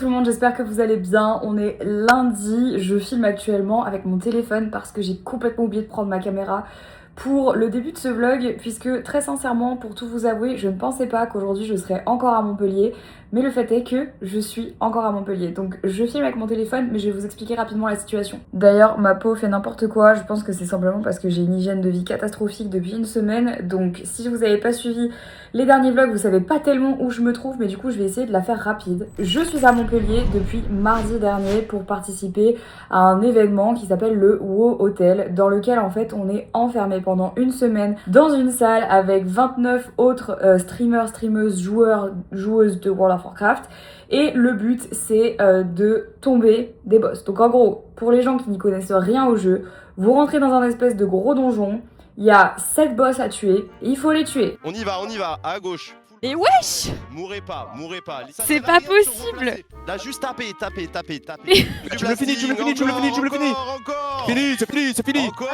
tout le monde, j'espère que vous allez bien. On est lundi, je filme actuellement avec mon téléphone parce que j'ai complètement oublié de prendre ma caméra pour le début de ce vlog, puisque très sincèrement, pour tout vous avouer, je ne pensais pas qu'aujourd'hui je serais encore à Montpellier, mais le fait est que je suis encore à Montpellier. Donc je filme avec mon téléphone, mais je vais vous expliquer rapidement la situation. D'ailleurs, ma peau fait n'importe quoi, je pense que c'est simplement parce que j'ai une hygiène de vie catastrophique depuis une semaine, donc si vous n'avez pas suivi les derniers vlogs, vous savez pas tellement où je me trouve, mais du coup je vais essayer de la faire rapide. Je suis à Montpellier depuis mardi dernier pour participer à un événement qui s'appelle le WoW Hotel, dans lequel en fait on est enfermé pendant une semaine dans une salle avec 29 autres streamers, streameuses, joueurs, joueuses de World of Warcraft. Et le but c'est de tomber des boss. Donc en gros, pour les gens qui n'y connaissent rien au jeu, vous rentrez dans un espèce de gros donjon. Il y a 7 boss à tuer, et il faut les tuer. On y va, à gauche. Et wesh! Mourrez pas. C'est pas possible! Là, juste tapez. Tu me le finis. Encore. Fini, c'est fini. Encore.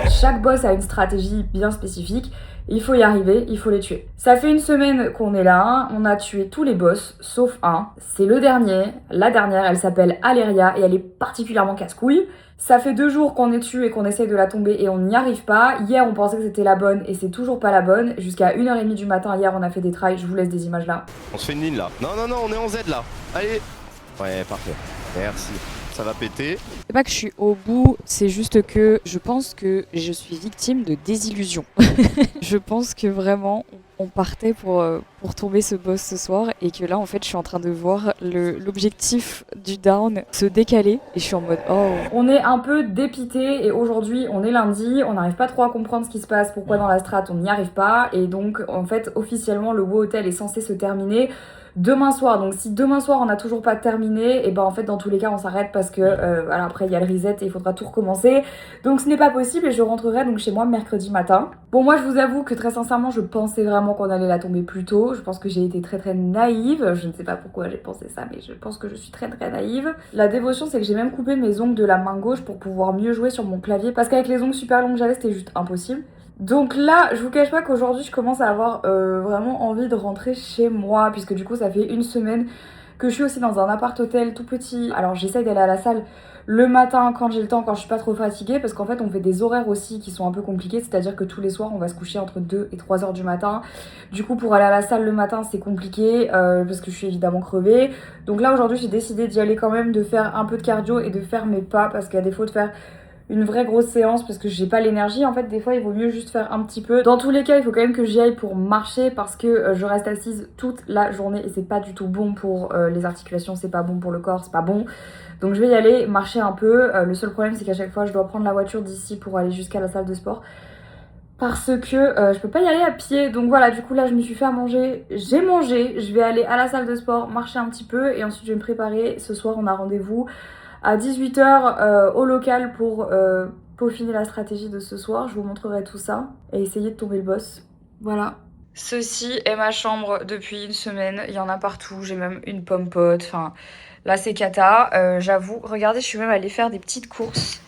Chaque boss a une stratégie bien spécifique, il faut y arriver, il faut les tuer. Ça fait une semaine qu'on est là, on a tué tous les boss, sauf un. C'est le dernier, la dernière, elle s'appelle Aleria et elle est particulièrement casse-couille. Ça fait 2 jours qu'on est dessus et qu'on essaye de la tomber et on n'y arrive pas. Hier, on pensait que c'était la bonne et c'est toujours pas la bonne. Jusqu'à 1h30 du matin, hier, on a fait des tries, je vous laisse des images là. On se fait une ligne là. Non, on est en Z là. Allez. Ouais, parfait. Merci. Ça va péter. C'est pas que je suis au bout, c'est juste que je pense que je suis victime de désillusion. Je pense que vraiment on partait pour tomber ce boss ce soir et que là en fait je suis en train de voir l'objectif du down se décaler et je suis en mode oh. On est un peu dépité et aujourd'hui on est lundi, on n'arrive pas trop à comprendre ce qui se passe, pourquoi dans la strat on n'y arrive pas et donc en fait officiellement le WoW Hotel est censé se terminer demain soir. Donc si demain soir on n'a toujours pas terminé, et ben en fait dans tous les cas on s'arrête parce que voilà, après il y a le reset et il faudra tout recommencer. Donc ce n'est pas possible et je rentrerai donc chez moi mercredi matin. Bon, moi je vous avoue que très sincèrement je pensais vraiment qu'on allait la tomber plus tôt. Je pense que j'ai été très naïve. Je ne sais pas pourquoi j'ai pensé ça, mais je pense que je suis très naïve. La dévotion c'est que j'ai même coupé mes ongles de la main gauche pour pouvoir mieux jouer sur mon clavier parce qu'avec les ongles super longs que j'avais c'était juste impossible. Donc là, je vous cache pas qu'aujourd'hui je commence à avoir vraiment envie de rentrer chez moi, puisque du coup ça fait une semaine que je suis aussi dans un appart-hôtel tout petit. Alors j'essaye d'aller à la salle le matin quand j'ai le temps, quand je suis pas trop fatiguée, parce qu'en fait on fait des horaires aussi qui sont un peu compliqués, c'est-à-dire que tous les soirs on va se coucher entre 2 et 3 heures du matin. Du coup pour aller à la salle le matin c'est compliqué, parce que je suis évidemment crevée. Donc là aujourd'hui j'ai décidé d'y aller quand même, de faire un peu de cardio et de faire mes pas, parce qu'à défaut de faire une vraie grosse séance parce que j'ai pas l'énergie, en fait des fois il vaut mieux juste faire un petit peu. Dans tous les cas il faut quand même que j'y aille pour marcher parce que je reste assise toute la journée et c'est pas du tout bon pour les articulations, c'est pas bon pour le corps, c'est pas bon. Donc je vais y aller, marcher un peu. Le seul problème c'est qu'à chaque fois je dois prendre la voiture d'ici pour aller jusqu'à la salle de sport parce que je peux pas y aller à pied. Donc voilà, du coup là je me suis fait à manger, j'ai mangé, je vais aller à la salle de sport, marcher un petit peu et ensuite je vais me préparer. Ce soir on a rendez-vous à 18h au local pour peaufiner la stratégie de ce soir. Je vous montrerai tout ça et essayer de tomber le boss. Voilà. Ceci est ma chambre depuis une semaine. Il y en a partout. J'ai même une pomme pote. Enfin, là c'est cata. J'avoue. Regardez, je suis même allée faire des petites courses.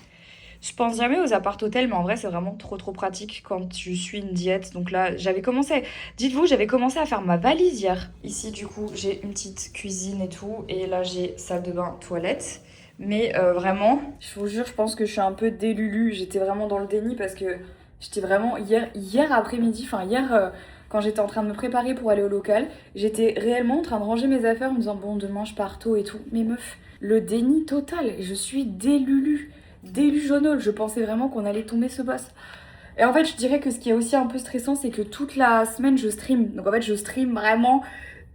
Je pense jamais aux appart-hôtels, mais en vrai c'est vraiment trop pratique quand je suis une diète. Donc là j'avais commencé, dites-vous, j'avais commencé à faire ma valise hier. Ici du coup j'ai une petite cuisine et tout. Et là j'ai salle de bain, toilette. Mais vraiment, je vous jure, je pense que je suis un peu délulu. J'étais vraiment dans le déni parce que j'étais vraiment hier après-midi, enfin hier quand j'étais en train de me préparer pour aller au local, j'étais réellement en train de ranger mes affaires en me disant bon demain je pars tôt et tout. Mais meuf, le déni total, je suis délulu jaunole. Je pensais vraiment qu'on allait tomber ce boss. Et en fait je dirais que ce qui est aussi un peu stressant c'est que toute la semaine je stream. Donc en fait je stream vraiment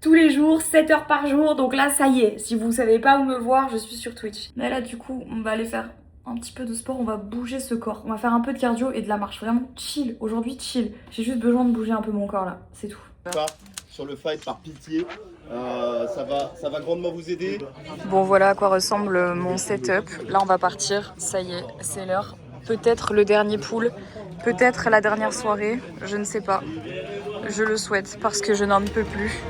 tous les jours, 7 heures par jour, donc là ça y est, si vous savez pas où me voir, je suis sur Twitch. Mais là du coup, on va aller faire un petit peu de sport, on va bouger ce corps, on va faire un peu de cardio et de la marche, vraiment chill, aujourd'hui chill. J'ai juste besoin de bouger un peu mon corps là, c'est tout. Sur le fight par pitié, ça va grandement vous aider. Bon voilà à quoi ressemble mon setup, là on va partir, ça y est, c'est l'heure. Peut-être le dernier pool, peut-être la dernière soirée, je ne sais pas. Je le souhaite parce que je n'en peux plus.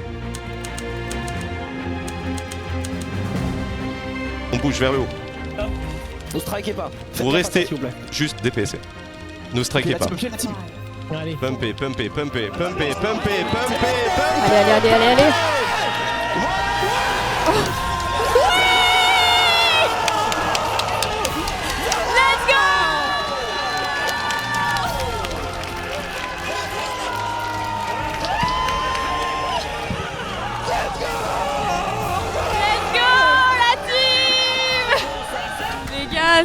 On bouge vers le haut. Ne strikez pas. Vous restez juste DPS. Ne strikez pas. Allez. Pumpé, pumpé, pumpé, pumpé, pumpé, pumpé, Allez, allez, allez, allez, allez.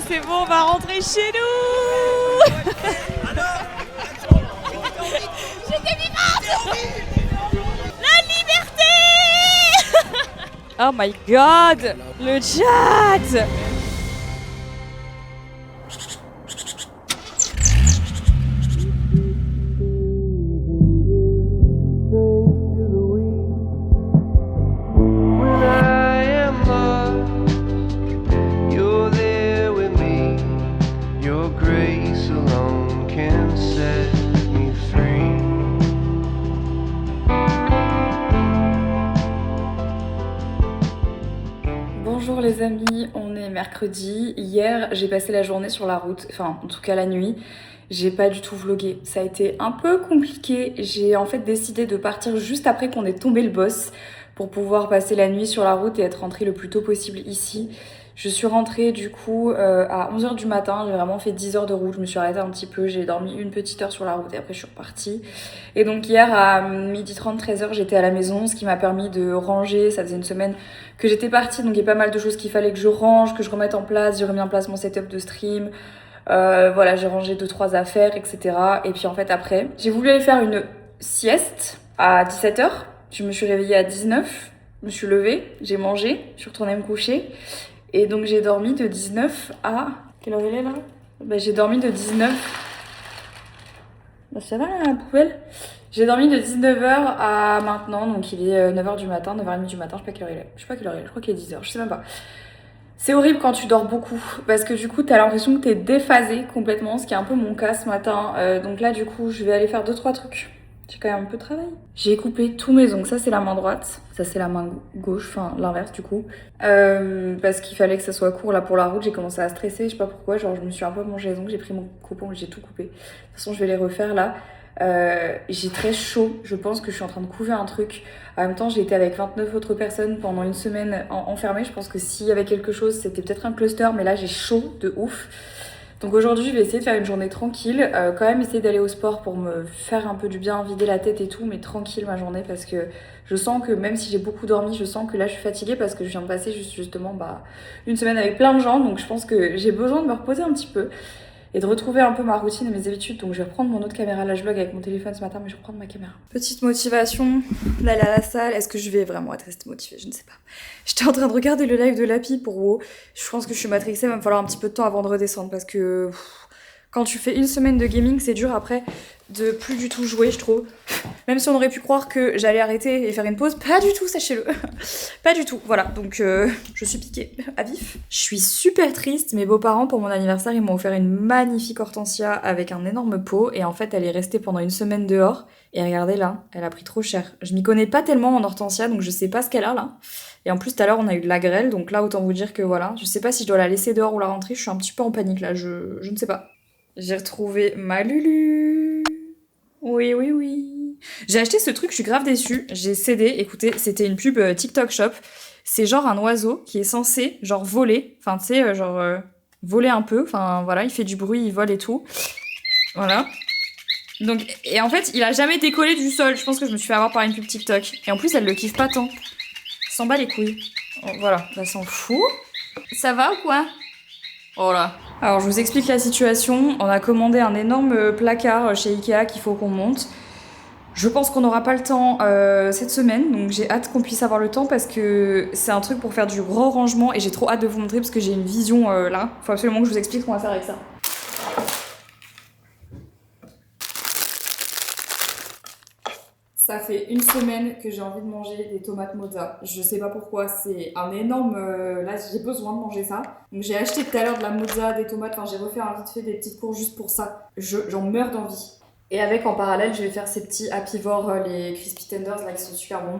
C'est bon, on va rentrer chez nous. J'étais vivante. La liberté. Oh my god, le chat. Bonjour les amis, on est mercredi. Hier, j'ai passé la journée sur la route, enfin en tout cas la nuit. J'ai pas du tout vlogué, ça a été un peu compliqué. J'ai en fait décidé de partir juste après qu'on ait tombé le boss pour pouvoir passer la nuit sur la route et être rentrée le plus tôt possible ici. Je suis rentrée du coup à 11h du matin, j'ai vraiment fait 10 heures de route, je me suis arrêtée un petit peu, j'ai dormi une petite heure sur la route et après je suis repartie. Et donc hier à 12h30, 13h j'étais à la maison, ce qui m'a permis de ranger, ça faisait une semaine que j'étais partie, donc il y a pas mal de choses qu'il fallait que je range, que je remette en place, j'ai remis en place mon setup de stream, voilà j'ai rangé 2-3 affaires, etc. Et puis en fait après, j'ai voulu aller faire une sieste à 17h, je me suis réveillée à 19h, je me suis levée, j'ai mangé, je suis retournée me coucher. Et donc j'ai dormi de 19 à... Quelle heure il est là? Bah, j'ai dormi de 19... Bah, ça va la poubelle? J'ai dormi de 19h à maintenant, donc il est 9h du matin, 9h30 du matin, je sais pas quelle heure il est. Je sais pas quelle heure il est, je crois qu'il est 10h, je sais même pas. C'est horrible quand tu dors beaucoup, parce que du coup t'as l'impression que t'es déphasé complètement, ce qui est un peu mon cas ce matin. Donc là du coup je vais aller faire 2-3 trucs. J'ai quand même un peu de travail. J'ai coupé tous mes ongles. Ça, c'est la main droite. Ça, c'est la main gauche. Enfin, l'inverse, du coup. Parce qu'il fallait que ça soit court, là, pour la route. J'ai commencé à stresser. Je sais pas pourquoi. Genre, je me suis un peu mangé les ongles. J'ai pris mon coupe-ongle. J'ai tout coupé. De toute façon, je vais les refaire, là. J'ai très chaud. Je pense que je suis en train de couver un truc. En même temps, j'ai été avec 29 autres personnes pendant une semaine enfermée. Je pense que s'il y avait quelque chose, c'était peut-être un cluster. Mais là, j'ai chaud de ouf. Donc aujourd'hui, je vais essayer de faire une journée tranquille, quand même essayer d'aller au sport pour me faire un peu du bien, vider la tête et tout, mais tranquille ma journée parce que je sens que même si j'ai beaucoup dormi, je sens que là je suis fatiguée parce que je viens de passer justement une semaine avec plein de gens, donc je pense que j'ai besoin de me reposer un petit peu et de retrouver un peu ma routine et mes habitudes. Donc je vais reprendre mon autre caméra, là je vlog avec mon téléphone ce matin, mais je vais reprendre ma caméra. Petite motivation d'aller à la salle. Est-ce que je vais vraiment être restée motivée? Je ne sais pas. J'étais en train de regarder le live de Lapi pour WoW. Je pense que je suis matrixée, il va me falloir un petit peu de temps avant de redescendre parce que quand tu fais une semaine de gaming, c'est dur après de plus du tout jouer, je trouve. Même si on aurait pu croire que j'allais arrêter et faire une pause, pas du tout, sachez-le. Pas du tout, voilà. Donc je suis piquée à vif. Je suis super triste. Mes beaux-parents, pour mon anniversaire, ils m'ont offert une magnifique hortensia avec un énorme pot. Et en fait, elle est restée pendant une semaine dehors. Et regardez là, elle a pris trop cher. Je m'y connais pas tellement en hortensia, donc je sais pas ce qu'elle a là. Et en plus, tout à l'heure, on a eu de la grêle. Donc là, autant vous dire que voilà. Je sais pas si je dois la laisser dehors ou la rentrer. Je suis un petit peu en panique là, je ne sais pas. J'ai retrouvé ma Lulu. Oui, oui, oui. J'ai acheté ce truc, je suis grave déçue. J'ai cédé, écoutez, c'était une pub TikTok Shop. C'est genre un oiseau qui est censé, genre, voler. Enfin, tu sais, voler un peu. Enfin, voilà, il fait du bruit, il vole et tout. Voilà. Donc, et en fait, il a jamais décollé du sol. Je pense que je me suis fait avoir par une pub TikTok. Et en plus, elle le kiffe pas tant. S'en bat les couilles. Voilà, elle s'en fout. Ça va ou quoi? Oh là. Alors je vous explique la situation. On a commandé un énorme placard chez Ikea qu'il faut qu'on monte. Je pense qu'on n'aura pas le temps cette semaine, donc j'ai hâte qu'on puisse avoir le temps parce que c'est un truc pour faire du gros rangement et j'ai trop hâte de vous montrer parce que j'ai une vision là. Faut absolument que je vous explique ce qu'on va faire avec ça. Ça fait une semaine que j'ai envie de manger des tomates mozza. Je sais pas pourquoi, c'est un énorme... là, j'ai besoin de manger ça. Donc j'ai acheté tout à l'heure de la mozza, des tomates, enfin j'ai refait un vite fait des petites courses juste pour ça. J'en meurs d'envie. Et avec, en parallèle, je vais faire ces petits Happy-Vore, les Crispy Tenders, là, qui sont super bons.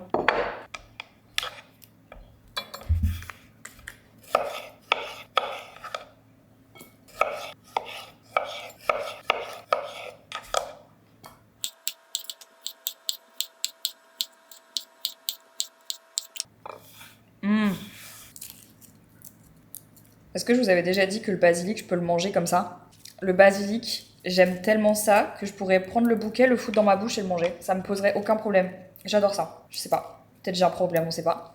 Est-ce que je vous avais déjà dit que le basilic, je peux le manger comme ça? Le basilic, j'aime tellement ça que je pourrais prendre le bouquet, le foutre dans ma bouche et le manger. Ça me poserait aucun problème. J'adore ça. Je sais pas. Peut-être j'ai un problème, on sait pas.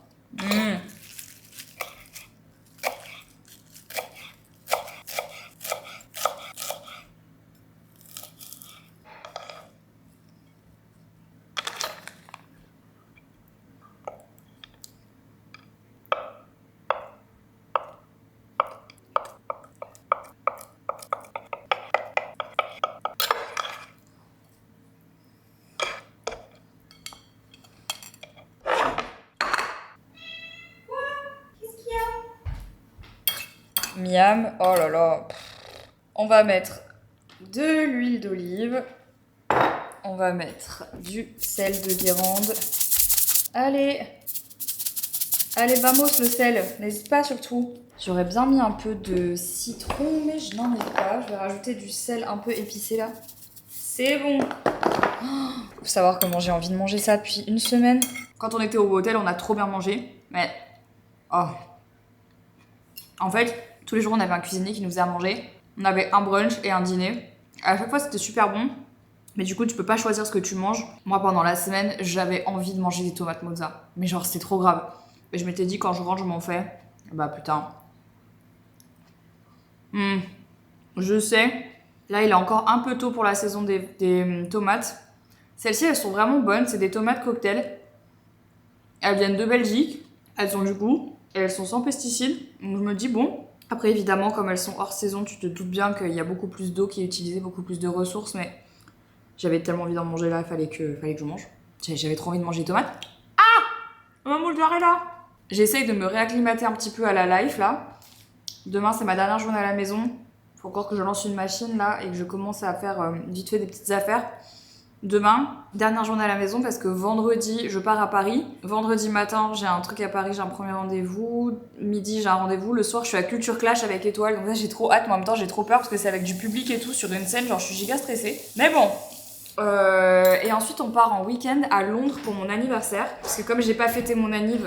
Miam, oh là là. On va mettre de l'huile d'olive. On va mettre du sel de Guérande. Allez. Allez, vamos le sel. N'hésite pas surtout. J'aurais bien mis un peu de citron, mais je n'en ai pas. Je vais rajouter du sel un peu épicé là. C'est bon. Oh, faut savoir comment j'ai envie de manger ça depuis une semaine. Quand on était au hôtel, on a trop bien mangé. Mais... oh. En fait, tous les jours, on avait un cuisinier qui nous faisait à manger. On avait un brunch et un dîner. À chaque fois, c'était super bon. Mais du coup, tu peux pas choisir ce que tu manges. Moi, pendant la semaine, j'avais envie de manger des tomates mozza. Mais genre, c'était trop grave. Et je m'étais dit, quand je rentre, je m'en fais. Bah putain. Je sais. Là, il est encore un peu tôt pour la saison des tomates. Celles-ci, elles sont vraiment bonnes. C'est des tomates cocktail. Elles viennent de Belgique. Elles ont du goût. Et elles sont sans pesticides. Donc je me dis, bon. Après, évidemment, comme elles sont hors saison, tu te doutes bien qu'il y a beaucoup plus d'eau qui est utilisée, beaucoup plus de ressources. Mais j'avais tellement envie d'en manger là, il fallait que je mange. J'avais trop envie de manger des tomates. Ah! Ma mozzarella! J'essaye de me réacclimater un petit peu à la life là. Demain, c'est ma dernière journée à la maison. Faut encore que je lance une machine là et que je commence à faire vite fait des petites affaires. Demain, dernière journée à la maison parce que vendredi, je pars à Paris. Vendredi matin, j'ai un truc à Paris, j'ai un premier rendez-vous. Midi, j'ai un rendez-vous. Le soir, je suis à Culture Clash avec Étoile. Donc là, j'ai trop hâte. Mais en même temps, j'ai trop peur parce que c'est avec du public et tout sur une scène. Genre, je suis giga stressée. Mais bon. Et ensuite, on part en week-end à Londres pour mon anniversaire. Parce que comme j'ai pas fêté mon anniv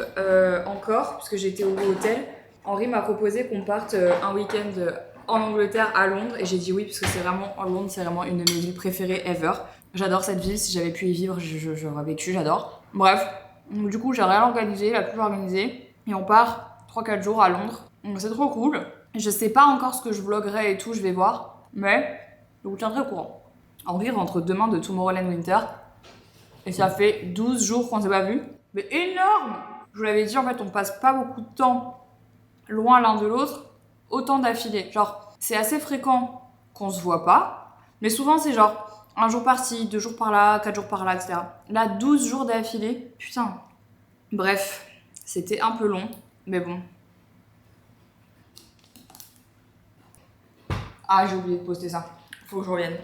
encore, parce que j'étais au hôtel, Henri m'a proposé qu'on parte un week-end en Angleterre à Londres. Et j'ai dit oui, parce que c'est vraiment, Londres, c'est vraiment une de mes villes préférées ever. J'adore cette ville, si j'avais pu y vivre, j'aurais vécu, j'adore. Bref, donc, du coup, j'ai rien organisé, la plus organisée. Et on part 3-4 jours à Londres. Donc c'est trop cool. Je sais pas encore ce que je vloggerai et tout, je vais voir. Mais je vous tiendrai au courant. Henri rentre demain de Tomorrowland Winter. Et ça fait 12 jours qu'on s'est pas vu. Mais énorme! Je vous l'avais dit, en fait, on passe pas beaucoup de temps loin l'un de l'autre, autant d'affilée. Genre, c'est assez fréquent qu'on se voit pas. Mais souvent, c'est genre... un jour par-ci, 2 jours par-là, 4 jours par-là, etc. Là, 12 jours d'affilée, putain. Bref, c'était un peu long, mais bon. Ah, j'ai oublié de poster ça. Faut que je revienne.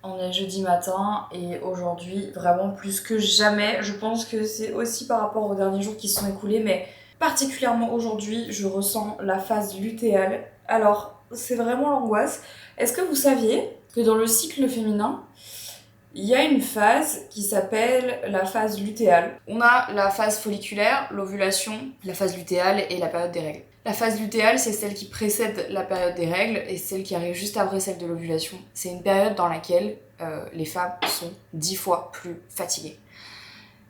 On est jeudi matin et aujourd'hui, vraiment plus que jamais, je pense que c'est aussi par rapport aux derniers jours qui se sont écoulés, mais particulièrement aujourd'hui, je ressens la phase lutéale. Alors, c'est vraiment l'angoisse. Est-ce que vous saviez que dans le cycle féminin, il y a une phase qui s'appelle la phase lutéale. On a la phase folliculaire, l'ovulation, la phase lutéale et la période des règles. La phase lutéale, c'est celle qui précède la période des règles et celle qui arrive juste après celle de l'ovulation. C'est une période dans laquelle les femmes sont 10 fois plus fatiguées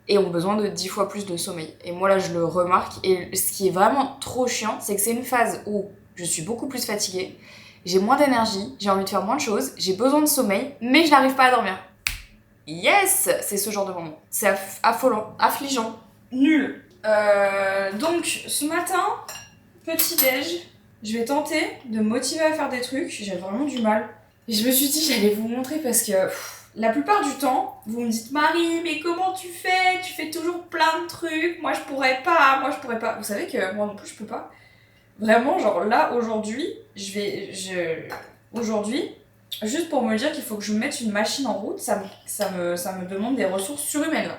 et ont besoin de 10 fois plus de sommeil. Et moi là, je le remarque. Et ce qui est vraiment trop chiant, c'est que c'est une phase où je suis beaucoup plus fatiguée, j'ai moins d'énergie, j'ai envie de faire moins de choses, j'ai besoin de sommeil, mais je n'arrive pas à dormir. Yes! C'est ce genre de moment. C'est affolant, affligeant, nul. Donc, ce matin, petit déj, je vais tenter de me motiver à faire des trucs. J'ai vraiment du mal. Et je me suis dit, j'allais vous montrer parce que la plupart du temps, vous me dites, Marie, mais comment tu fais? Tu fais toujours plein de trucs. Moi, je pourrais pas. Vous savez que moi non plus, je peux pas. Vraiment, genre là, aujourd'hui, aujourd'hui, juste pour me dire qu'il faut que je mette une machine en route, ça me demande des ressources surhumaines.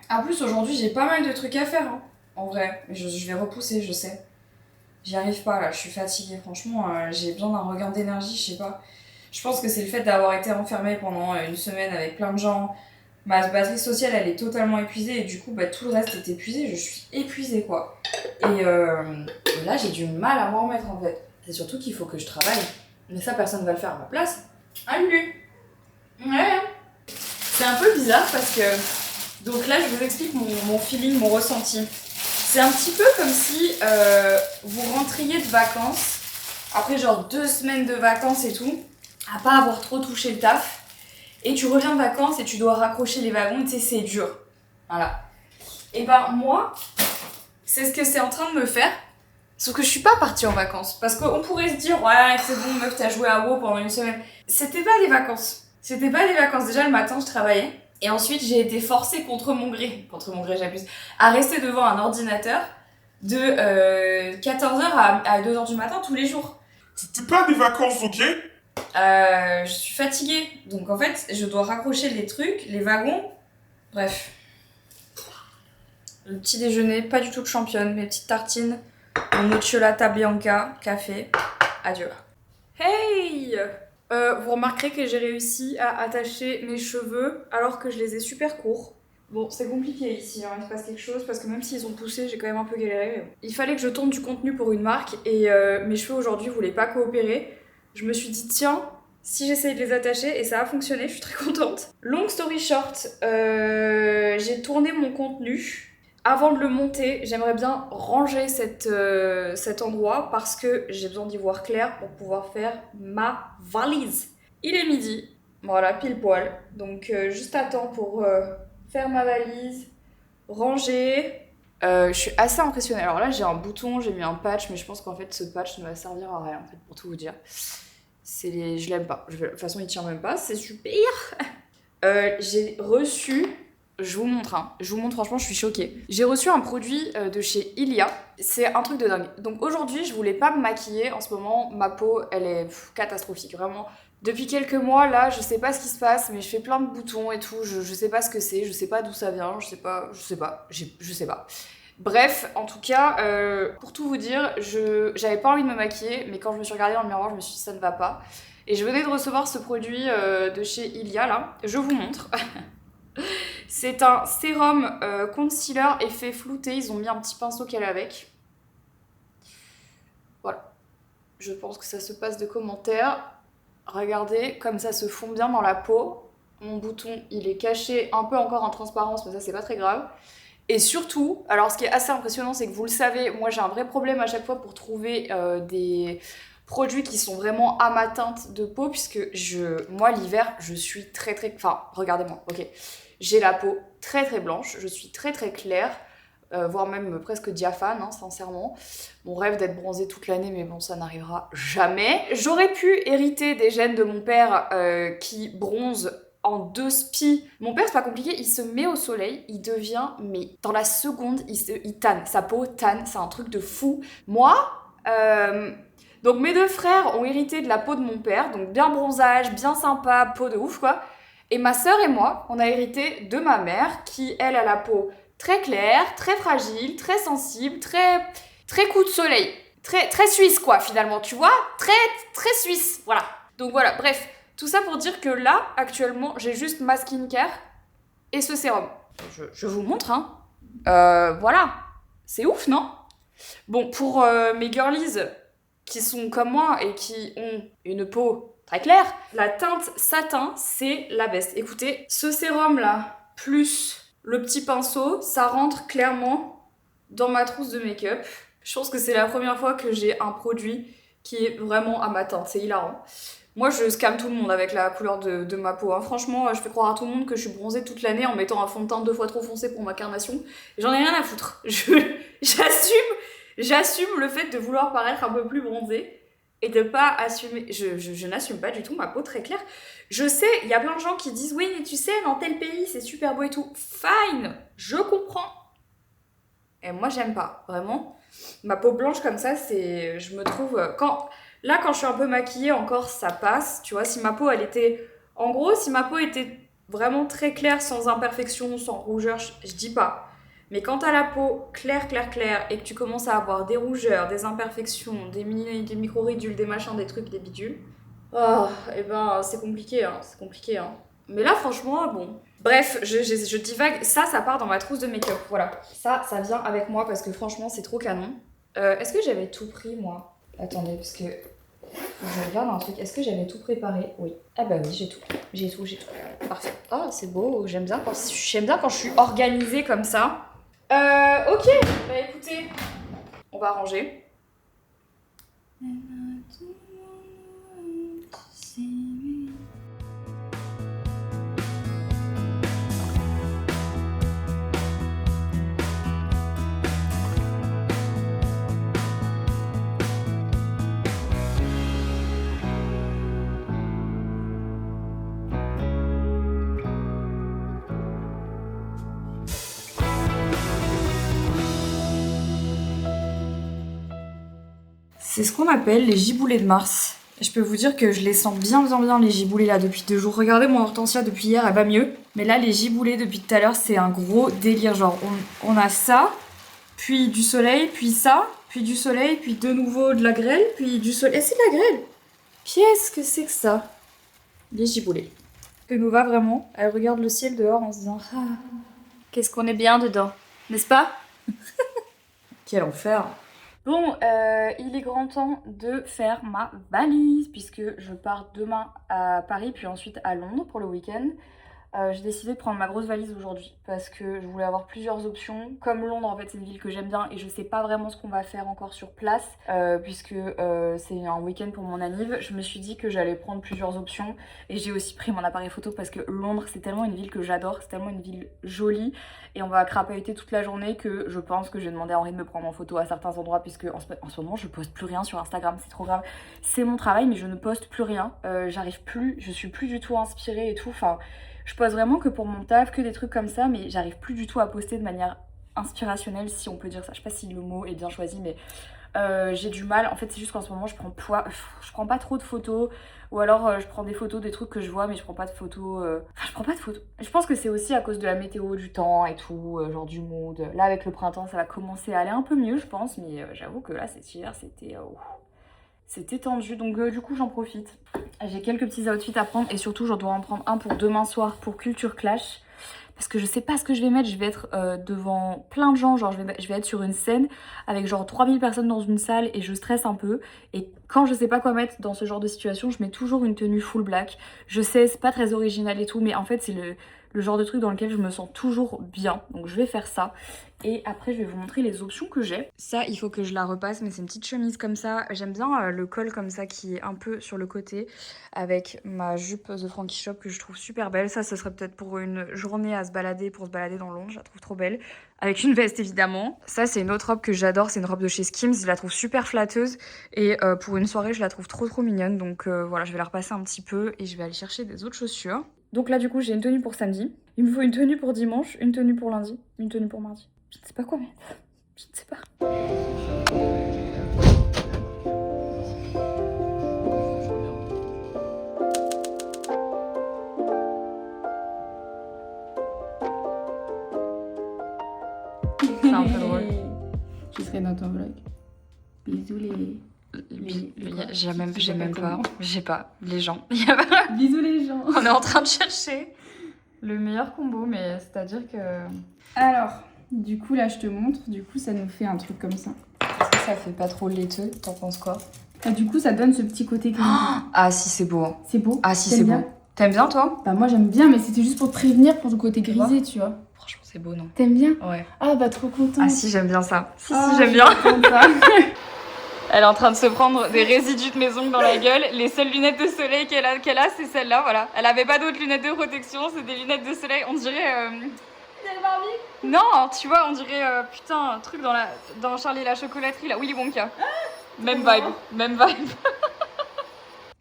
En plus, aujourd'hui, j'ai pas mal de trucs à faire, hein. En vrai. Je vais repousser, je sais. J'y arrive pas, là. Je suis fatiguée. Franchement, j'ai besoin d'un regain d'énergie, je sais pas. Je pense que c'est le fait d'avoir été enfermée pendant une semaine avec plein de gens. Ma batterie sociale, elle est totalement épuisée. Et du coup, tout le reste est épuisé. Je suis épuisée, quoi. Et là, j'ai du mal à m'en remettre, en fait. C'est surtout qu'il faut que je travaille. Mais ça, personne va le faire à ma place. Ah, lui. Ouais. C'est un peu bizarre parce que... Donc là, je vous explique mon feeling, mon ressenti. C'est un petit peu comme si vous rentriez de vacances, après genre 2 semaines de vacances et tout, à pas avoir trop touché le taf, et tu reviens de vacances et tu dois raccrocher les wagons, tu sais, c'est dur. Voilà. Et moi, c'est ce que c'est en train de me faire, sauf que je suis pas partie en vacances. Parce qu'on pourrait se dire, ouais, c'est bon, meuf, t'as joué à WoW pendant une semaine. C'était pas des vacances. C'était pas des vacances. Déjà, le matin, je travaillais. Et ensuite, j'ai été forcée contre mon gré, j'abuse, à rester devant un ordinateur de 14h à 2h du matin tous les jours. C'était pas des vacances, ok? Je suis fatiguée. Donc en fait, je dois raccrocher les trucs, les wagons. Bref. Le petit déjeuner, pas du tout de championne. Mes petites tartines, mon nocciolata bianca, café. Adieu. Hey! Vous remarquerez que j'ai réussi à attacher mes cheveux alors que je les ai super courts. Bon, c'est compliqué ici, hein, il se passe quelque chose parce que même s'ils ont poussé, j'ai quand même un peu galéré. Il fallait que je tourne du contenu pour une marque et mes cheveux aujourd'hui voulaient pas coopérer. Je me suis dit, tiens, si j'essaye de les attacher, et ça a fonctionné, je suis très contente. Long story short, j'ai tourné mon contenu. Avant de le monter, j'aimerais bien ranger cet endroit parce que j'ai besoin d'y voir clair pour pouvoir faire ma valise. Il est midi, voilà, pile poil. Donc juste à temps pour faire ma valise, ranger. Je suis assez impressionnée. Alors là, j'ai un bouton, j'ai mis un patch, mais je pense qu'en fait, ce patch ne va servir à rien, en fait, pour tout vous dire. Je l'aime pas. De toute façon, il tient même pas, c'est super. J'ai reçu... Je vous montre, hein. Je vous montre, franchement, je suis choquée. J'ai reçu un produit de chez Ilia. C'est un truc de dingue. Donc aujourd'hui, je voulais pas me maquiller. En ce moment, ma peau, elle est catastrophique, vraiment. Depuis quelques mois, là, je sais pas ce qui se passe, mais je fais plein de boutons et tout. Je sais pas ce que c'est, je sais pas d'où ça vient, je sais pas. Bref, en tout cas, pour tout vous dire, j'avais pas envie de me maquiller, mais quand je me suis regardée dans le miroir, je me suis dit ça ne va pas. Et je venais de recevoir ce produit de chez Ilia, là. Je vous montre. C'est un sérum concealer effet flouté. Ils ont mis un petit pinceau qu'elle a avec. Voilà. Je pense que ça se passe de commentaires. Regardez, comme ça se fond bien dans la peau. Mon bouton, il est caché un peu encore en transparence, mais ça, c'est pas très grave. Et surtout, alors ce qui est assez impressionnant, c'est que vous le savez, moi j'ai un vrai problème à chaque fois pour trouver des produits qui sont vraiment à ma teinte de peau, puisque moi l'hiver, je suis très... Enfin, regardez-moi, ok. J'ai la peau très très blanche, je suis très très claire, voire même presque diaphane, hein, sincèrement. Mon rêve d'être bronzée toute l'année, mais bon, ça n'arrivera jamais. J'aurais pu hériter des gènes de mon père qui bronze en 2 spies. Mon père, c'est pas compliqué, il se met au soleil, il devient, mais dans la seconde, il tanne. Sa peau tanne, c'est un truc de fou. Moi, donc mes 2 frères ont hérité de la peau de mon père, donc bien bronzage, bien sympa, peau de ouf, quoi. Et ma sœur et moi, on a hérité de ma mère, qui, elle, a la peau très claire, très fragile, très sensible, très coup de soleil. Très suisse, quoi, finalement, tu vois. Très suisse, voilà. Donc voilà, bref. Tout ça pour dire que là, actuellement, j'ai juste ma skincare et ce sérum. Je vous montre, hein. Voilà. C'est ouf, non? Bon, pour mes girlies qui sont comme moi et qui ont une peau très claire, la teinte satin, c'est la best. Écoutez, ce sérum-là, plus le petit pinceau, ça rentre clairement dans ma trousse de make-up. Je pense que c'est la première fois que j'ai un produit qui est vraiment à ma teinte. C'est hilarant. Moi, je scam tout le monde avec la couleur de ma peau. Hein. Franchement, je fais croire à tout le monde que je suis bronzée toute l'année en mettant un fond de teint 2 fois trop foncé pour ma carnation. J'en ai rien à foutre. J'assume le fait de vouloir paraître un peu plus bronzée et de pas assumer. Je n'assume pas du tout ma peau très claire. Je sais, il y a plein de gens qui disent « Oui, mais tu sais, dans tel pays, c'est super beau et tout. » Fine, je comprends. Et moi, j'aime pas, vraiment. Ma peau blanche comme ça, c'est... Je me trouve... Quand je suis un peu maquillée encore, ça passe. Tu vois, si ma peau, elle était... En gros, si ma peau était vraiment très claire, sans imperfection, sans rougeur, je dis pas. Mais quand t'as la peau claire, et que tu commences à avoir des rougeurs, des imperfections, des micro-ridules, des machins, des trucs, des bidules... Oh, et ben, c'est compliqué, hein. Mais là, franchement, bon... Bref, je divague. Ça part dans ma trousse de make-up. Voilà. Ça vient avec moi parce que franchement, c'est trop canon. Est-ce que j'avais tout pris, moi? Attendez, parce que... Je regarde un truc. Est-ce que j'avais tout préparé? Oui. Ah bah oui, j'ai tout. Parfait. Ah, c'est beau. J'aime bien quand je suis organisée comme ça. Ok. Bah écoutez, on va ranger. C'est ce qu'on appelle les giboulées de Mars. Et je peux vous dire que je les sens bien les giboulées là depuis 2 jours. Regardez mon hortensia depuis hier, elle va mieux. Mais là les giboulées depuis tout à l'heure c'est un gros délire. Genre on a ça, puis du soleil, puis ça, puis du soleil, puis de nouveau de la grêle, puis du soleil. Et c'est de la grêle. Qu'est-ce que c'est que ça? Les giboulées. Que nous va vraiment. Elle regarde le ciel dehors en se disant ah, qu'est-ce qu'on est bien dedans, n'est-ce pas? Quel enfer. Bon, il est grand temps de faire ma valise puisque je pars demain à Paris puis ensuite à Londres pour le week-end. J'ai décidé de prendre ma grosse valise aujourd'hui parce que je voulais avoir plusieurs options. Comme Londres, en fait, c'est une ville que j'aime bien et je sais pas vraiment ce qu'on va faire encore sur place puisque c'est un week-end pour mon anniv. Je me suis dit que j'allais prendre plusieurs options et j'ai aussi pris mon appareil photo parce que Londres, c'est tellement une ville que j'adore, c'est tellement une ville jolie et on va crapahuter toute la journée que je pense que j'ai demandé à Henri de me prendre en photo à certains endroits puisque en ce moment, je poste plus rien sur Instagram, c'est trop grave. C'est mon travail mais je ne poste plus rien. Je suis plus du tout inspirée et tout, enfin... Je poste vraiment que pour mon taf, que des trucs comme ça, mais j'arrive plus du tout à poster de manière inspirationnelle, si on peut dire ça. Je sais pas si le mot est bien choisi, mais j'ai du mal. En fait, c'est juste qu'en ce moment, je prends pas trop de photos, ou alors je prends des photos des trucs que je vois, mais je prends pas de photos. Enfin, je prends pas de photos. Je pense que c'est aussi à cause de la météo, du temps et tout, genre du mood. Là, avec le printemps, ça va commencer à aller un peu mieux, je pense, mais j'avoue que là, cet hiver, c'était tendu, donc du coup j'en profite. J'ai quelques petits outfits à prendre et surtout je dois en prendre un pour demain soir pour Culture Clash. Parce que je sais pas ce que je vais mettre, je vais être devant plein de gens, genre je vais être sur une scène avec genre 3000 personnes dans une salle et je stresse un peu. Et quand je sais pas quoi mettre dans ce genre de situation, je mets toujours une tenue full black. Je sais, c'est pas très original et tout, mais en fait c'est le genre de truc dans lequel je me sens toujours bien. Donc je vais faire ça. Et après, je vais vous montrer les options que j'ai. Ça, il faut que je la repasse, mais c'est une petite chemise comme ça. J'aime bien le col comme ça qui est un peu sur le côté avec ma jupe The Frankie Shop que je trouve super belle. Ça, ce serait peut-être pour une journée à se balader, pour se balader dans Londres. Je la trouve trop belle. Avec une veste, évidemment. Ça, c'est une autre robe que j'adore. C'est une robe de chez Skims. Je la trouve super flatteuse. Et pour une soirée, je la trouve trop mignonne. Donc voilà, je vais la repasser un petit peu et je vais aller chercher des autres chaussures. Donc là, du coup, j'ai une tenue pour samedi. Il me faut une tenue pour dimanche, une tenue pour lundi, une tenue pour mardi. Je ne sais pas quoi mettre. Je ne sais pas. C'est un peu drôle. Je serai dans ton vlog. Bisous J'ai pas les gens. Bisous les gens. On est en train de chercher le meilleur combo, mais c'est-à-dire que... Alors, du coup là je te montre, du coup ça nous fait un truc comme ça. Est-ce que ça fait pas trop laiteux? T'en penses quoi? Et du coup ça donne ce petit côté gris. Ah si, c'est beau. C'est beau? Ah si, c'est beau. T'aimes bien toi? Bah moi j'aime bien, mais c'était juste pour te prévenir pour ton côté grisé, tu vois. Franchement c'est beau, non? T'aimes bien? Ouais. Ah bah trop contente. Ah si, j'aime bien ça. Si, Ah, j'aime bien. Ça. Elle est en train de se prendre des résidus de mes ongles dans la gueule. Les seules lunettes de soleil qu'elle a, c'est celle-là, voilà. Elle avait pas d'autres lunettes de protection, c'est des lunettes de soleil, on dirait... Non, tu vois, on dirait, putain, un truc dans Charlie et la chocolaterie, là, Willy Wonka. Même vibe.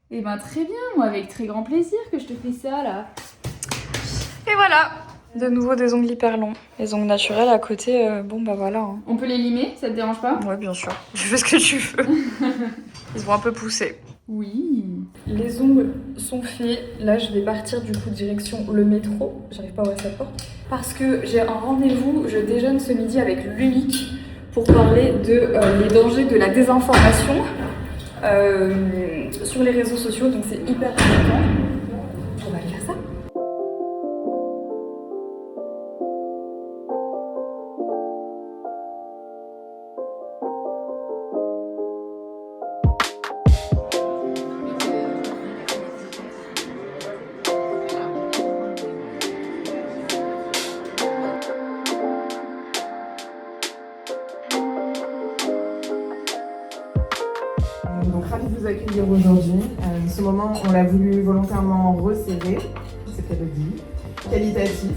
Et ben très bien, moi avec très grand plaisir que je te fais ça là. Et voilà, De nouveau des ongles hyper longs. Les ongles naturels à côté, bon bah voilà. Hein. On peut les limer, ça te dérange pas? Ouais, bien sûr. Tu fais ce que tu veux. Ils vont un peu pousser. Oui. Les ongles sont faits. Là, je vais partir du coup direction le métro. J'arrive pas à ouvrir cette porte. Parce que j'ai un rendez-vous. Je déjeune ce midi avec l'Unique pour parler de les dangers de la désinformation sur les réseaux sociaux. Donc c'est hyper important. On va aller faire ça. Donc ravi de vous accueillir aujourd'hui. Ce moment, on l'a voulu volontairement resserrer, c'est qu'elle le dit, qualitatif.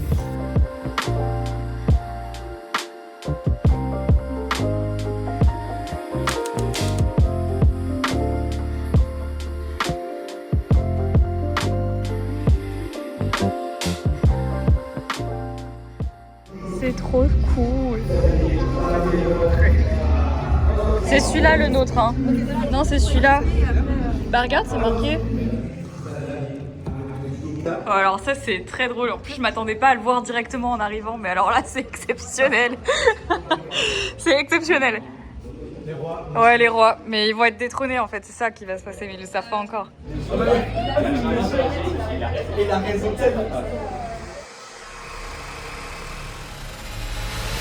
C'est trop cool. C'est celui-là le nôtre, hein. Non, c'est celui-là. Bah regarde, c'est marqué. Oh, alors ça c'est très drôle. En plus je m'attendais pas à le voir directement en arrivant, mais alors là c'est exceptionnel. C'est exceptionnel. Les rois. Ouais, les rois. Mais ils vont être détrônés en fait, c'est ça qui va se passer, mais ils le savent pas encore. Et la raison tellement.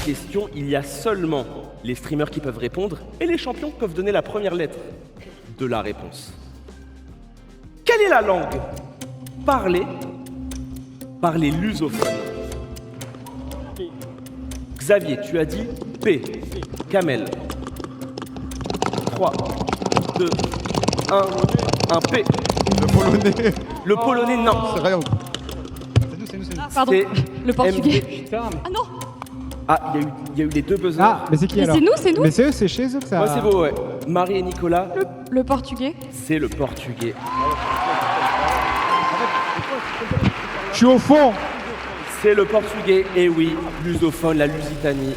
Question, il y a seulement les streamers qui peuvent répondre et les champions peuvent donner la première lettre de la réponse. Quelle est la langue parlée par les lusophones? Xavier, tu as dit P. Kamel. 3, 2, 1, P. Le polonais. Le polonais, non. C'est rien. Pardon, le portugais. Ah non. Ah, il y a eu les deux buzzers. Ah, mais c'est qui Mais alors? c'est nous. Mais c'est eux, c'est chez eux que ça. Moi, c'est beau, ouais. Marie et Nicolas, Le portugais. c'est le portugais. Je suis au fond. C'est le portugais, et oui, lusophone, la Lusitanie.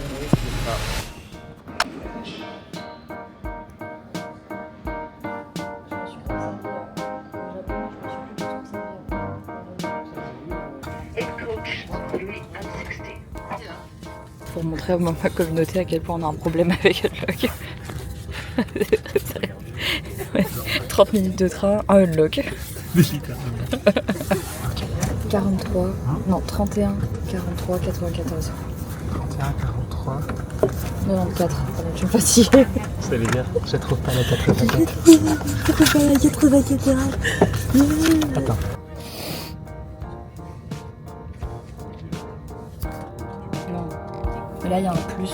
Pour montrer à ma communauté à quel point on a un problème avec Unlock. C'est très sérieux. Ouais. 30 minutes de train, un Unlock. 43, non 31, 43, 94. 31, 43. 94, pardon, tu me fatigues. Ça veut dire, je trouve pas la 84. Attends. Non. Mais là, il y a un plus.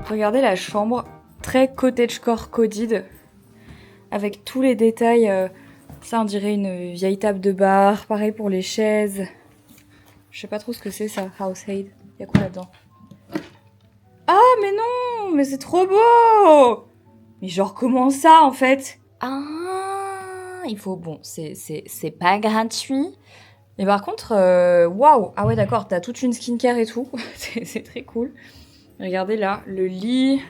Regardez la chambre, très cottagecore coded, avec tous les détails. Ça, on dirait une vieille table de bar. Pareil pour les chaises. Je sais pas trop ce que c'est ça, Household. Y'a quoi là-dedans? Ah, mais non! Mais c'est trop beau! Mais genre, comment ça, en fait? Ah, il faut... Bon, c'est pas gratuit. Mais par contre, waouh! Ah ouais, d'accord, t'as toute une skincare et tout. C'est très cool. Regardez là, le lit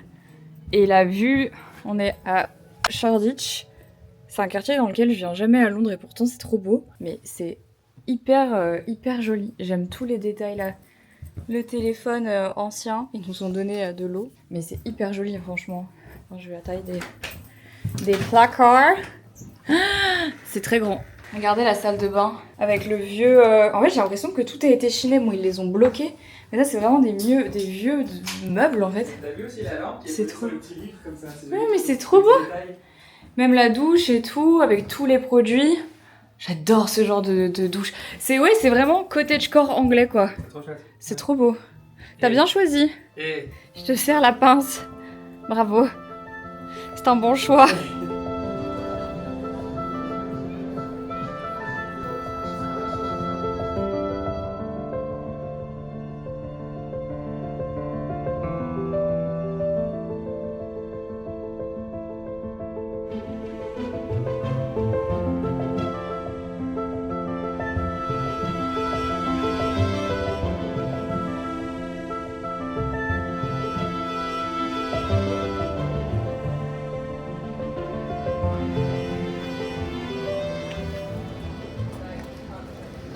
et la vue. On est à Shoreditch. C'est un quartier dans lequel je viens jamais à Londres et pourtant c'est trop beau. Mais c'est hyper joli. J'aime tous les détails là. Le téléphone ancien, ils nous ont donné de l'eau. Mais c'est hyper joli franchement. Enfin, je vais à taille des placards. C'est très grand. Regardez la salle de bain avec le vieux... En fait j'ai l'impression que tout a été chiné. Bon, ils les ont bloqués. Mais là c'est vraiment des vieux meubles en fait. T'as vu aussi la lampe qui est C'est trop... sur le petit livre comme ça. Ouais, mais c'est trop beau. Même la douche et tout, avec tous les produits. J'adore ce genre de douche. C'est vraiment cottagecore anglais quoi. C'est trop chouette. C'est trop beau. T'as bien choisi. Et Je te sers la pince. Bravo. C'est un bon choix.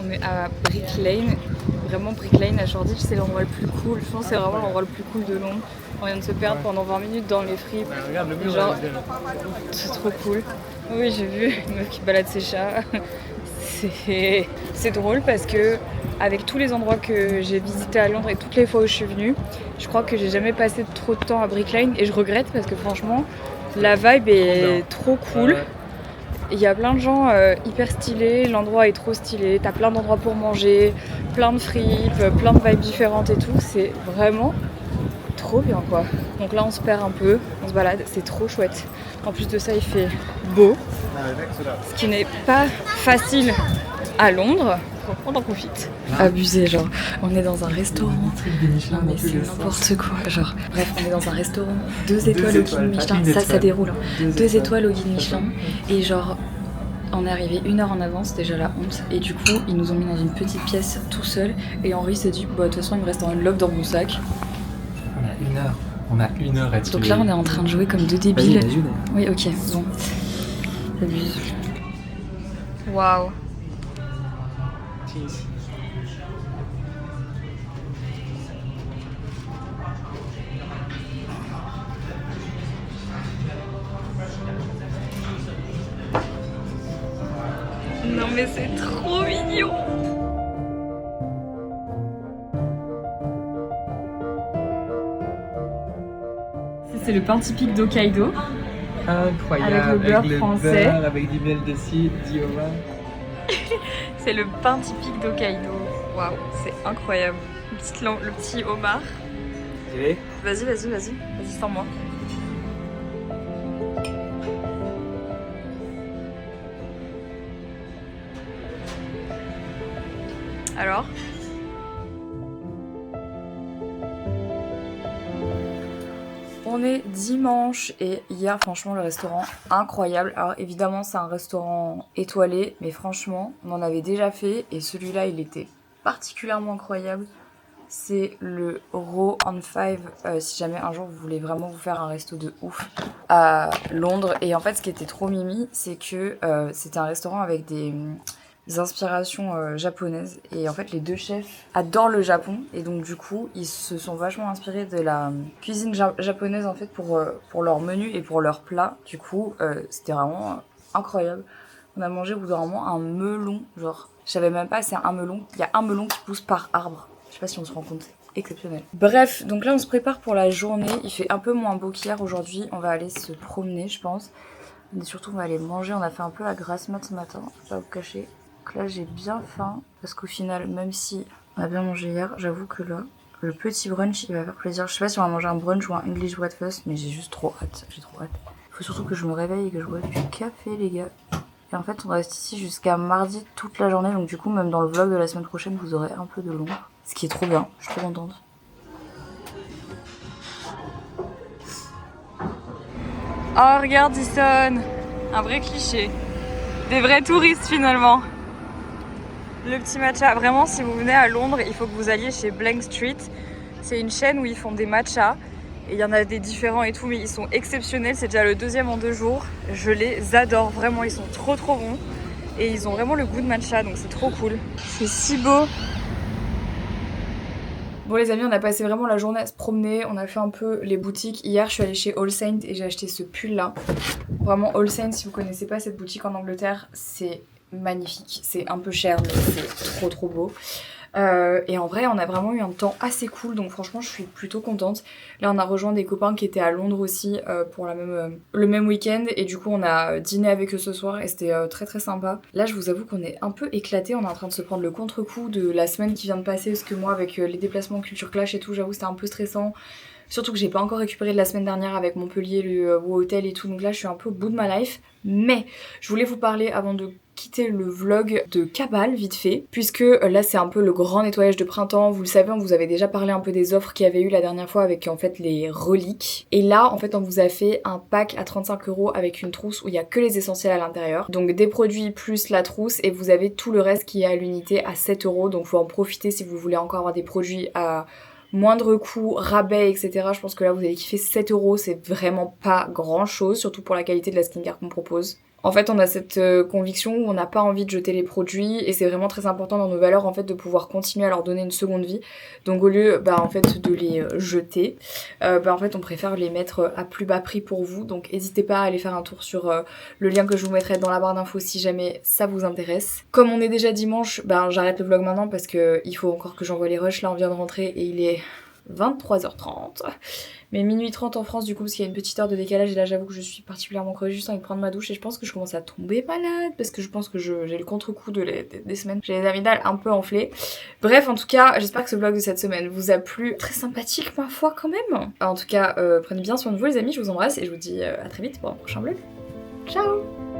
On est à Brick Lane, vraiment Brick Lane à Shoreditch, c'est l'endroit le plus cool. Je pense que c'est vraiment l'endroit le plus cool de Londres. On vient de se perdre pendant 20 minutes dans les fripes. Genre, c'est trop cool. Oui, j'ai vu une meuf qui balade ses chats. C'est drôle parce que avec tous les endroits que j'ai visités à Londres et toutes les fois où je suis venue, je crois que j'ai jamais passé trop de temps à Brick Lane et je regrette parce que franchement, la vibe est trop cool. Il y a plein de gens hyper stylés, l'endroit est trop stylé, t'as plein d'endroits pour manger, plein de fripes, plein de vibes différentes et tout, c'est vraiment trop bien quoi. Donc là on se perd un peu, on se balade, c'est trop chouette. En plus de ça il fait beau, ce qui n'est pas facile à Londres, on en profite. Abusé, genre on est dans un restaurant, non mais c'est n'importe quoi, genre bref on est dans un restaurant, 2 étoiles au guide Michelin, ça déroule, hein. 2 étoiles au guide Michelin et genre on est arrivé 1 heure en avance, c'est déjà la honte et du coup ils nous ont mis dans une petite pièce tout seul et Henri s'est dit bah de toute façon il me reste un lobe dans mon sac. On a 1 heure à tuer. Donc là on est en train de jouer comme 2 débiles. Oui ok, bon. J'abuse. Waouh. Non mais c'est trop mignon. C'est le pain typique d'Hokkaido. Incroyable. Avec le beurre français. Avec du miel de cidre, d'Iowa. C'est le pain typique d'Hokkaido. Waouh, c'est incroyable. Le petit homard. Vas-y, sans moi. Alors ? On est dimanche et hier franchement le restaurant incroyable. Alors évidemment c'est un restaurant étoilé mais franchement on en avait déjà fait et celui-là il était particulièrement incroyable. C'est le Raw on 5 si jamais un jour vous voulez vraiment vous faire un resto de ouf à Londres. Et en fait ce qui était trop mimi c'est que c'était un restaurant avec des inspirations japonaises et en fait les 2 chefs adorent le Japon et donc du coup ils se sont vachement inspirés de la cuisine japonaise en fait pour leur menu et pour leurs plats. Du coup c'était vraiment incroyable. On a mangé au bout d'un moment un melon, genre je savais même pas c'est un melon, il y a un melon qui pousse par arbre, je sais pas si on se rend compte, c'est exceptionnel. Bref, donc là on se prépare pour la journée, il fait un peu moins beau qu'hier aujourd'hui, on va aller se promener je pense, mais surtout on va aller manger, on a fait un peu la grasse mat ce matin, je vais pas vous cacher. Donc là j'ai bien faim parce qu'au final même si on a bien mangé hier, j'avoue que là le petit brunch il va faire plaisir. Je sais pas si on va manger un brunch ou un English breakfast mais j'ai juste trop hâte, Il faut surtout que je me réveille et que je boive du café les gars. Et en fait on reste ici jusqu'à mardi toute la journée donc du coup même dans le vlog de la semaine prochaine vous aurez un peu de Londres. Ce qui est trop bien, je suis trop contente. Oh regarde Dyson, un vrai cliché. Des vrais touristes finalement. Le petit matcha, vraiment si vous venez à Londres, il faut que vous alliez chez Blank Street. C'est une chaîne où ils font des matchas. Et il y en a des différents et tout, mais ils sont exceptionnels. C'est déjà le 2e en 2 jours. Je les adore, vraiment, ils sont trop bons. Et ils ont vraiment le goût de matcha, donc c'est trop cool. C'est si beau. Bon les amis, on a passé vraiment la journée à se promener, on a fait un peu les boutiques. Hier je suis allée chez All Saints et j'ai acheté ce pull là. Vraiment All Saints, si vous connaissez pas cette boutique en Angleterre, c'est magnifique. C'est un peu cher mais c'est trop beau. Et en vrai on a vraiment eu un temps assez cool, donc franchement je suis plutôt contente. Là on a rejoint des copains qui étaient à Londres aussi pour le même week-end, et du coup on a dîné avec eux ce soir et c'était très très sympa. Là je vous avoue qu'on est un peu éclaté, on est en train de se prendre le contre-coup de la semaine qui vient de passer, parce que moi avec les déplacements Culture Clash et tout, j'avoue c'était un peu stressant. Surtout que j'ai pas encore récupéré de la semaine dernière avec Montpellier, le WoW Hotel et tout, donc là je suis un peu au bout de ma life. Mais je voulais vous parler avant de quitter le vlog de Cabal vite fait, puisque là c'est un peu le grand nettoyage de printemps. Vous le savez, on vous avait déjà parlé un peu des offres qu'il y avait eu la dernière fois avec en fait les reliques. Et là en fait on vous a fait un pack à 35 € avec une trousse où il y a que les essentiels à l'intérieur. Donc des produits plus la trousse, et vous avez tout le reste qui est à l'unité à 7 €. Donc faut en profiter si vous voulez encore avoir des produits à moindre coût, rabais, etc. Je pense que là vous allez kiffer. 7 €, c'est vraiment pas grand chose, surtout pour la qualité de la skincare qu'on propose. En fait on a cette conviction où on n'a pas envie de jeter les produits, et c'est vraiment très important dans nos valeurs en fait de pouvoir continuer à leur donner une seconde vie. Donc au lieu en fait de les jeter, en fait on préfère les mettre à plus bas prix pour vous. Donc n'hésitez pas à aller faire un tour sur le lien que je vous mettrai dans la barre d'infos si jamais ça vous intéresse. Comme on est déjà dimanche, j'arrête le vlog maintenant parce que il faut encore que j'envoie les rushs. Là on vient de rentrer et il est 23h30. Mais minuit 30 en France du coup, parce qu'il y a une petite heure de décalage, et là j'avoue que je suis particulièrement crevée, juste envie de prendre ma douche, et je pense que je commence à tomber malade parce que je pense que j'ai le contre-coup des semaines. J'ai les amygdales un peu enflées. Bref, en tout cas, j'espère que ce vlog de cette semaine vous a plu. Très sympathique ma foi quand même. En tout cas, prenez bien soin de vous les amis, je vous embrasse et je vous dis à très vite pour un prochain vlog. Ciao!